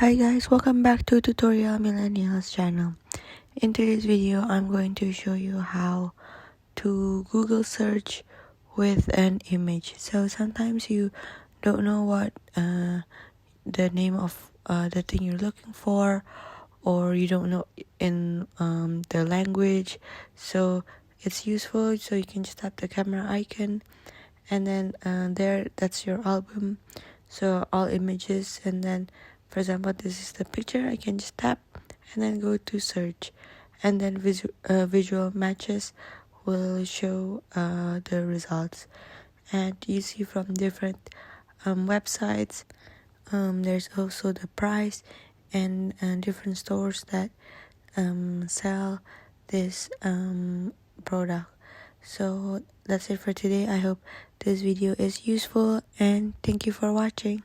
Hi guys, welcome back to Tutorial Millennials channel. In today's video, I'm going to show you how to Google search with an image. So sometimes you don't know what the name of the thing you're looking for, or you don't know in the language. So it's useful. So you can just tap the camera icon, and then that's your album. So all images, and then for example this is the picture. I can just tap and then go to search, and then visual matches will show the results, and you see from different websites. There's also the price and different stores that sell this product. So that's it for today. I hope this video is useful, and thank you for watching.